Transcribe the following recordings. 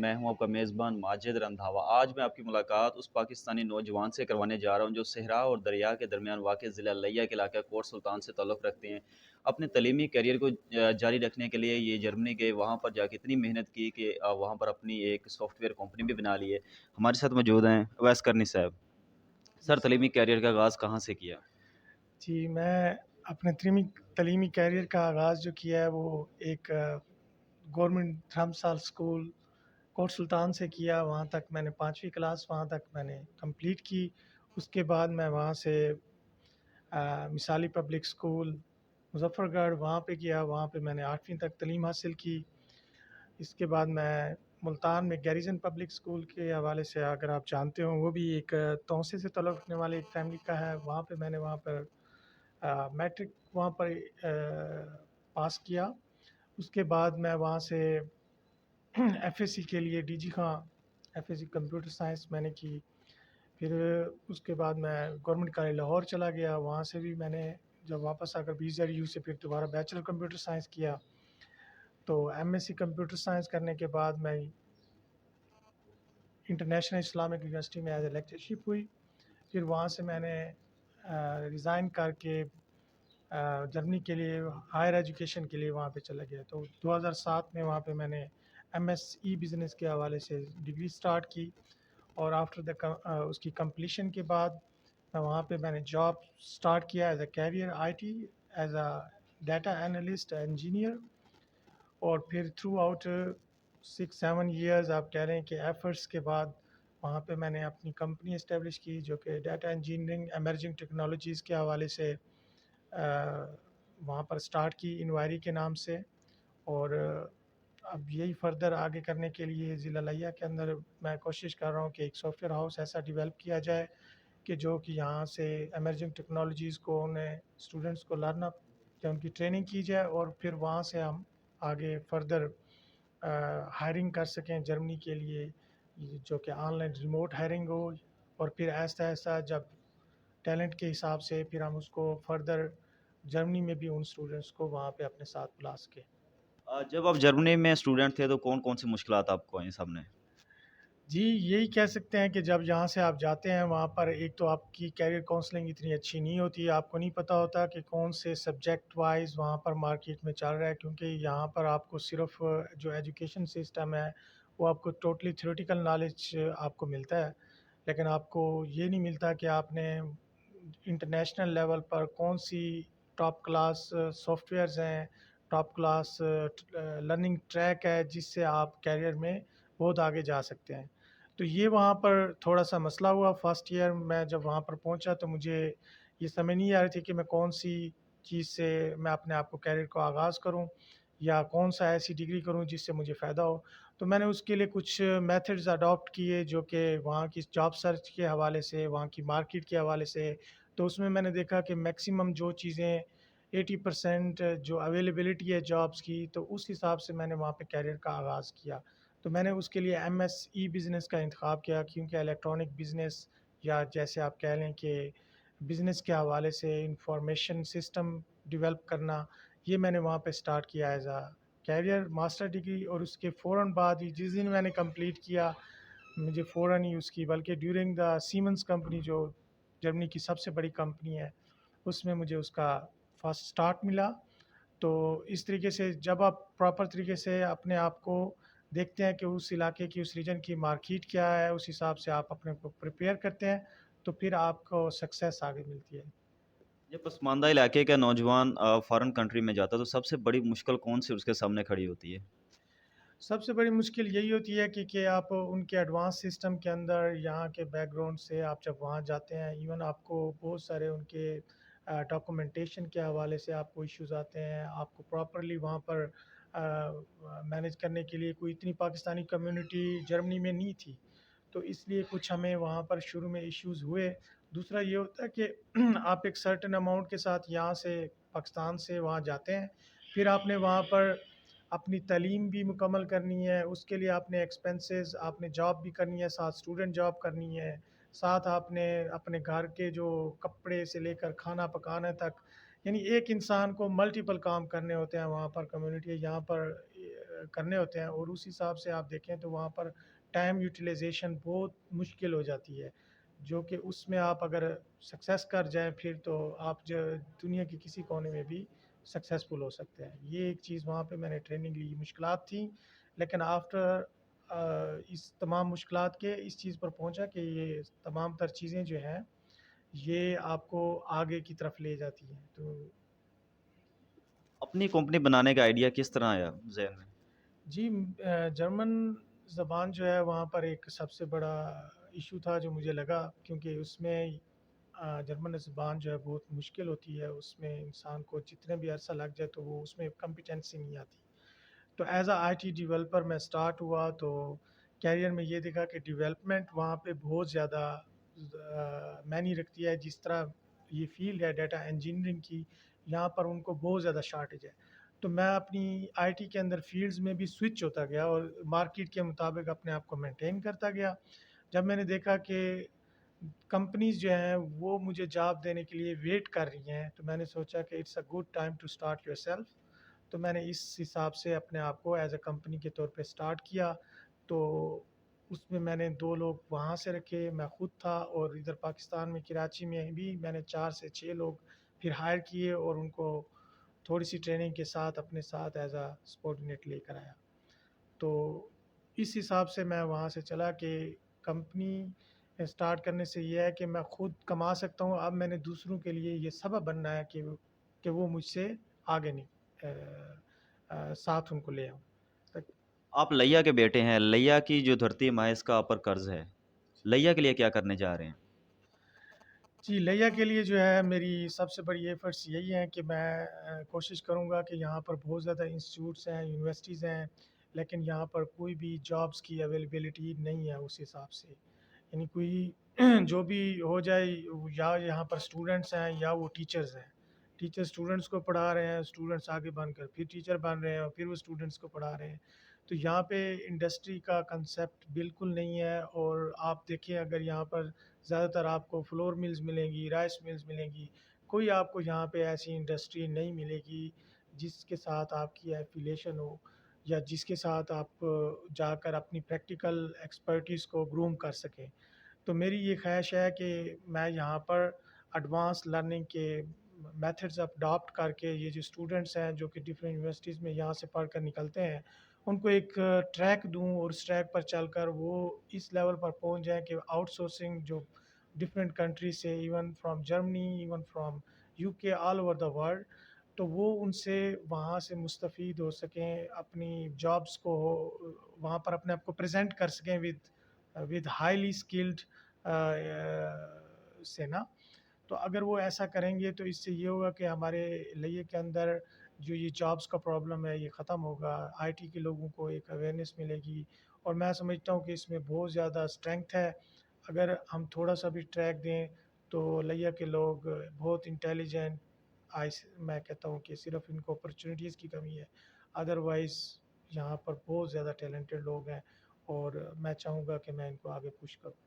میں ہوں آپ کا میزبان ماجد رندھاوا۔ آج میں آپ کی ملاقات اس پاکستانی نوجوان سے کروانے جا رہا ہوں جو صحرا اور دریا کے درمیان واقع ضلع لیہ کے علاقہ کوٹ سلطان سے تعلق رکھتے ہیں۔ اپنے تعلیمی کیریئر کو جاری رکھنے کے لیے یہ جرمنی گئے، وہاں پر جا کے اتنی محنت کی کہ وہاں پر اپنی ایک سافٹ ویئر کمپنی بھی بنا لی ہے۔ ہمارے ساتھ موجود ہیں اویس کرنی صاحب۔ جی سر، تعلیمی السلام کیریئر کا آغاز کہاں سے کیا؟ جی میں اپنے تعلیمی کیریئر کا آغاز جو کیا ہے وہ ایک گورنمنٹ دھرم سال اسکول کوٹ سلطان سے کیا۔ وہاں تک میں نے 5ویں کلاس وہاں تک میں نے کمپلیٹ کی۔ اس کے بعد میں وہاں سے مثالی پبلک اسکول مظفر گڑھ وہاں پہ کیا۔ وہاں پہ میں نے 8ویں تک تعلیم حاصل کی۔ اس کے بعد میں ملتان میں گیریزن پبلک اسکول کے حوالے سے، اگر آپ جانتے ہوں، وہ بھی ایک توسے سے تعلق رکھنے والے ایک فیملی کا ہے، وہاں پہ میں نے وہاں پر میٹرک وہاں پر پاس کیا۔ اس کے بعد میں وہاں سے ایف ایس سی کے لیے D G Khan F S C computer science میں نے کی۔ پھر اس کے بعد میں گورنمنٹ کالج لاہور چلا گیا، وہاں سے بھی میں نے جب واپس آ کر BZU سے پھر دوبارہ بیچلر کمپیوٹر سائنس کیا۔ تو MSc کمپیوٹر سائنس کرنے کے بعد میں انٹرنیشنل اسلامک یونیورسٹی میں ایز اے لیکچرشپ ہوئی۔ پھر وہاں سے میں نے ریزائن کر کے جرمنی کے لیے ہائر ایجوکیشن کے لیے وہاں پہ چلا گیا۔ تو 2007 میں وہاں پہ میں نے MSc بزنس کے حوالے سے ڈگری سٹارٹ کی، اور آفٹر اس کی کمپلیشن کے بعد وہاں پہ میں نے جاب سٹارٹ کیا as a career IT as a data analyst engineer. اور پھر تھرو آؤٹ 6-7 ایئرز آپ کہہ رہے ہیں کہ ایفرٹس کے بعد وہاں پہ میں نے اپنی کمپنی اسٹیبلش کی جو کہ ڈیٹا انجینئرنگ ایمرجنگ ٹیکنالوجیز کے حوالے سے وہاں پر سٹارٹ کی انوائری کے نام سے۔ اور اب یہی فردر آگے کرنے کے لیے ضلع لیہ کے اندر میں کوشش کر رہا ہوں کہ ایک سافٹ ویئر ہاؤس ایسا ڈیولپ کیا جائے کہ جو کہ یہاں سے ایمرجنگ ٹیکنالوجیز کو انہیں اسٹوڈنٹس کو لرن اپ یا ان کی ٹریننگ کی جائے، اور پھر وہاں سے ہم آگے فردر ہائرنگ کر سکیں جرمنی کے لیے، جو کہ آن لائن ریموٹ ہائرنگ ہو، اور پھر ایسا ایسا جب ٹیلنٹ کے حساب سے پھر ہم اس کو فردر جرمنی میں بھی ان اسٹوڈنٹس کو وہاں پہ اپنے ساتھ بلا سکیں۔ جب آپ جرمنی میں اسٹوڈنٹ تھے تو کون کون سی مشکلات آپ کو آئیں سامنے؟ جی یہی کہہ سکتے ہیں کہ جب یہاں سے آپ جاتے ہیں وہاں پر ایک تو آپ کی کیریئر کاؤنسلنگ اتنی اچھی نہیں ہوتی، آپ کو نہیں پتہ ہوتا کہ کون سے سبجیکٹ وائز وہاں پر مارکیٹ میں چل رہا ہے، کیونکہ یہاں پر آپ کو صرف جو ایجوکیشن سسٹم ہے وہ آپ کو ٹوٹلی تھیوریٹیکل نالج آپ کو ملتا ہے، لیکن آپ کو یہ نہیں ملتا کہ آپ نے انٹرنیشنل لیول پر کون سی ٹاپ کلاس سافٹ ویئرز ہیں، ٹاپ کلاس لرننگ ٹریک ہے جس سے آپ کیریئر میں بہت آگے جا سکتے ہیں۔ تو یہ وہاں پر تھوڑا سا مسئلہ ہوا۔ فرسٹ ایئر میں جب وہاں پر پہنچا تو مجھے یہ سمجھ نہیں آ رہی تھی کہ میں کون سی چیز سے میں اپنے آپ کو کیریئر کو آغاز کروں، یا کون سا ایسی ڈگری کروں جس سے مجھے فائدہ ہو۔ تو میں نے اس کے لیے کچھ میتھڈز اڈاپٹ کیے جو کہ وہاں کی جاب سرچ کے حوالے سے، وہاں کی مارکیٹ کے حوالے سے۔ تو اس میں نے دیکھا کہ میکسیمم جو چیزیں 80% جو اویلیبلٹی ہے جابس کی، تو اس حساب سے میں نے وہاں پہ کیریئر کا آغاز کیا۔ تو میں نے اس کے لیے MSc بزنس کا انتخاب کیا، کیونکہ الیکٹرانک بزنس یا جیسے آپ کہہ لیں کہ بزنس کے حوالے سے انفارمیشن سسٹم ڈیولپ کرنا، یہ میں نے وہاں پہ سٹارٹ کیا as a career master degree. اور اس کے فوراً بعد ہی جس دن میں نے کمپلیٹ کیا، مجھے فوراً ہی اس کی، بلکہ ڈیورنگ دا سیمنس کمپنی جو جرمنی کی سب سے بڑی کمپنی ہے، اس میں مجھے اس کا فاسٹ سٹارٹ ملا۔ تو اس طریقے سے جب آپ پراپر طریقے سے اپنے آپ کو دیکھتے ہیں کہ اس علاقے کی، اس ریجن کی مارکیٹ کیا ہے، اس حساب سے آپ اپنے کو پریپیئر کرتے ہیں، تو پھر آپ کو سکسیس آگے ملتی ہے۔ جب پسماندہ علاقے کا نوجوان فارن کنٹری میں جاتا ہے تو سب سے بڑی مشکل کون سی اس کے سامنے کھڑی ہوتی ہے؟ سب سے بڑی مشکل یہی ہوتی ہے کہ آپ ان کے ایڈوانس سسٹم کے اندر، یہاں کے بیک گراؤنڈ سے آپ جب وہاں جاتے ہیں، ایون آپ کو بہت سارے ان کے ڈاکومنٹیشن کے حوالے سے آپ کو ایشوز آتے ہیں، آپ کو پراپرلی وہاں پر مینیج کرنے کے لیے کوئی اتنی پاکستانی کمیونٹی جرمنی میں نہیں تھی، تو اس لیے کچھ ہمیں وہاں پر شروع میں ایشوز ہوئے۔ دوسرا یہ ہوتا ہے کہ آپ ایک سرٹن اماؤنٹ کے ساتھ یہاں سے پاکستان سے وہاں جاتے ہیں، پھر آپ نے وہاں پر اپنی تعلیم بھی مکمل کرنی ہے، اس کے لیے آپ نے ایکسپینسز، آپ نے جاب بھی کرنی ہے، ساتھ اسٹوڈنٹ جاب کرنی ہے، ساتھ آپ نے اپنے گھر کے جو کپڑے سے لے کر کھانا پکانے تک، یعنی ایک انسان کو ملٹیپل کام کرنے ہوتے ہیں وہاں پر کمیونٹی۔ یہاں پر کرنے ہوتے ہیں، اور اس حساب سے آپ دیکھیں تو وہاں پر ٹائم یوٹیلائزیشن بہت مشکل ہو جاتی ہے، جو کہ اس میں آپ اگر سکسیس کر جائیں پھر تو آپ جو دنیا کے کسی کونے میں بھی سکسیزفل ہو سکتے ہیں۔ یہ ایک چیز وہاں پہ میں نے ٹریننگ لی، مشکلات تھیں، لیکن آفٹر اس تمام مشکلات کے اس چیز پر پہنچا کہ یہ تمام تر چیزیں جو ہیں یہ آپ کو آگے کی طرف لے جاتی ہیں۔ تو اپنی کمپنی بنانے کا آئیڈیا کس طرح آیا ذہن میں؟ جی، جرمن زبان جو ہے وہاں پر ایک سب سے بڑا ایشو تھا جو مجھے لگا، کیونکہ اس میں جرمن زبان جو ہے بہت مشکل ہوتی ہے، اس میں انسان کو جتنے بھی عرصہ لگ جائے تو وہ اس میں کمپیٹنسی نہیں آتی۔ تو as a I T developer میں اسٹارٹ ہوا، تو کیریئر میں یہ دیکھا کہ ڈیولپمنٹ وہاں پہ بہت زیادہ معنی رکھتی ہے، جس طرح یہ فیلڈ ہے ڈیٹا انجینئرنگ کی، یہاں پر ان کو بہت زیادہ شارٹیج ہے۔ تو میں اپنی آئی ٹی کے اندر فیلڈز میں بھی سوئچ ہوتا گیا اور مارکیٹ کے مطابق اپنے آپ کو مینٹین کرتا گیا۔ جب میں نے دیکھا کہ کمپنیز جو ہیں وہ مجھے جاب دینے کے لیے ویٹ کر رہی ہیں، تو میں نے سوچا کہ it's a good time to start yourself. تو میں نے اس حساب سے اپنے آپ کو ایز اے کمپنی کے طور پہ اسٹارٹ کیا۔ تو اس میں نے 2 لوگ وہاں سے رکھے، میں خود تھا، اور ادھر پاکستان میں کراچی میں بھی میں نے 4 سے 6 لوگ پھر ہائر کیے اور ان کو تھوڑی سی ٹریننگ کے ساتھ اپنے ساتھ ایز اے سپورٹنیٹ لے کر آیا۔ تو اس حساب سے میں وہاں سے چلا کہ کمپنی اسٹارٹ کرنے سے یہ ہے کہ میں خود کما سکتا ہوں، اب میں نے دوسروں کے لیے یہ سبب بننا ہے کہ وہ مجھ سے آگے نہیں ساتھ ان کو لے آؤں۔ آپ لیا کے بیٹے ہیں، لیا کی جو دھرتی ماں ہے اس کا آپ پر قرض ہے، لیا کے لیے کیا کرنے جا رہے ہیں؟ جی، لیا کے لیے جو ہے میری سب سے بڑی ایفرٹس یہی ہیں کہ میں کوشش کروں گا کہ یہاں پر بہت زیادہ انسٹیٹیوٹس ہیں، یونیورسٹیز ہیں، لیکن یہاں پر کوئی بھی جابس کی اویلیبلٹی نہیں ہے اس حساب سے، یعنی کوئی جو بھی ہو جائے، یا یہاں پر اسٹوڈنٹس ہیں یا وہ ٹیچرز ہیں، ٹیچر اسٹوڈنٹس کو پڑھا رہے ہیں، اسٹوڈنٹس آگے بن کر پھر ٹیچر بن رہے ہیں اور پھر وہ اسٹوڈنٹس کو پڑھا رہے ہیں۔ تو یہاں پہ انڈسٹری کا کنسیپٹ بالکل نہیں ہے، اور آپ دیکھیں اگر یہاں پر زیادہ تر آپ کو فلور ملز ملیں گی، رائس ملز ملیں گی، کوئی آپ کو یہاں پہ ایسی انڈسٹری نہیں ملے گی جس کے ساتھ آپ کی ایفیلیشن ہو، یا جس کے ساتھ آپ جا کر اپنی پریکٹیکل ایکسپرٹیز کو گروم کر سکیں۔ تو میری یہ خواہش ہے کہ میں یہاں پر ایڈوانس لرننگ کے میتھڈز اڈاپٹ کر کے یہ جو اسٹوڈنٹس ہیں جو کہ ڈفرینٹ یونیورسٹیز میں یہاں سے پڑھ کر نکلتے ہیں، ان کو ایک ٹریک دوں، اور اس ٹریک پر چل کر وہ اس لیول پر پہنچ جائیں کہ آؤٹ سورسنگ جو ڈفرینٹ کنٹری سے، even from Germany, even from you کے، آل اوور دا ورلڈ، تو وہ ان سے وہاں سے مستفید ہو سکیں، اپنی جابس کو وہاں پر اپنے آپ کو پریزنٹ کر سکیں ود ہائیلی اسکلڈ سے نا۔ تو اگر وہ ایسا کریں گے تو اس سے یہ ہوگا کہ ہمارے لیے کے اندر جو یہ جابس کا پرابلم ہے یہ ختم ہوگا، آئی ٹی کے لوگوں کو ایک اویئرنیس ملے گی، اور میں سمجھتا ہوں کہ اس میں بہت زیادہ اسٹرینگتھ ہے۔ اگر ہم تھوڑا سا بھی ٹریک دیں تو لیا کے لوگ بہت انٹیلیجنٹ، میں کہتا ہوں کہ صرف ان کو اپرچونیٹیز کی کمی ہے، ادروائز یہاں پر بہت زیادہ ٹیلنٹڈ لوگ ہیں، اور میں چاہوں گا کہ میں ان کو آگے پش کروں۔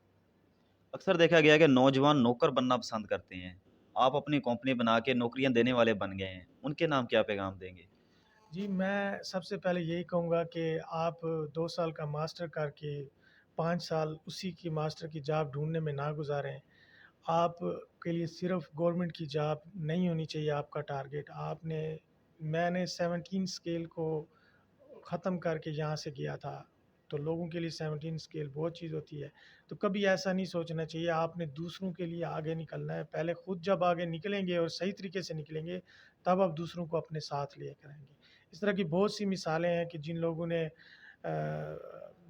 اکثر دیکھا گیا ہے کہ نوجوان نوکر بننا پسند کرتے ہیں، آپ اپنی کمپنی بنا کے نوکریاں دینے والے بن گئے ہیں، ان کے نام کیا پیغام دیں گے؟ جی، میں سب سے پہلے یہی کہوں گا کہ آپ 2 سال کا ماسٹر کر کے 5 سال اسی کی ماسٹر کی جاب ڈھونڈنے میں نہ گزاریں۔ آپ کے لیے صرف گورنمنٹ کی جاب نہیں ہونی چاہیے آپ کا ٹارگیٹ۔ میں نے 17 اسکیل کو ختم کر کے یہاں سے گیا تھا، تو لوگوں کے لیے 17 اسکیل بہت چیز ہوتی ہے۔ تو کبھی ایسا نہیں سوچنا چاہیے، آپ نے دوسروں کے لیے آگے نکلنا ہے، پہلے خود جب آگے نکلیں گے اور صحیح طریقے سے نکلیں گے تب آپ دوسروں کو اپنے ساتھ لے کریں گے۔ اس طرح کی بہت سی مثالیں ہیں کہ جن لوگوں نے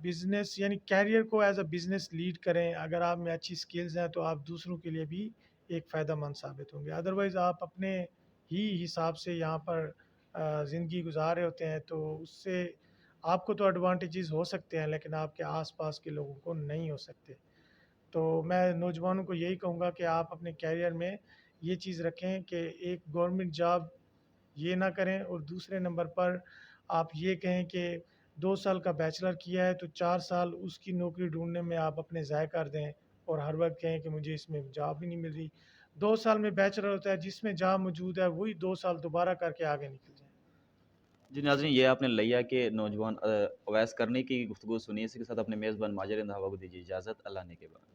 بزنس یعنی کیریئر کو ایز اے بزنس لیڈ کریں، اگر آپ میں اچھی سکلز ہیں تو آپ دوسروں کے لیے بھی ایک فائدہ مند ثابت ہوں گے، ادروائز آپ اپنے ہی حساب سے یہاں پر زندگی گزار رہے ہوتے ہیں، تو اس سے آپ کو تو ایڈوانٹیجز ہو سکتے ہیں لیکن آپ کے آس پاس کے لوگوں کو نہیں ہو سکتے۔ تو میں نوجوانوں کو یہی کہوں گا کہ آپ اپنے کیریئر میں یہ چیز رکھیں کہ ایک گورنمنٹ جاب یہ نہ کریں، اور دوسرے نمبر پر آپ یہ کہیں کہ 2 سال کا بیچلر کیا ہے تو 4 سال اس کی نوکری ڈھونڈنے میں آپ اپنے ضائع کر دیں، اور ہر وقت کہیں کہ مجھے اس میں جاب ہی نہیں مل رہی۔ 2 سال میں بیچلر ہوتا ہے، جس میں جاب موجود ہے وہی 2 سال دوبارہ کر کے آگے نکل جائیں۔ جی ناظرین، یہ آپ نے لیا کے نوجوان اویس کرنی کی گفتگو سنی، اسی کے ساتھ اپنے میزبان ماجد رندھاوا کو دیجیے اجازت، اللہ نے کے بعد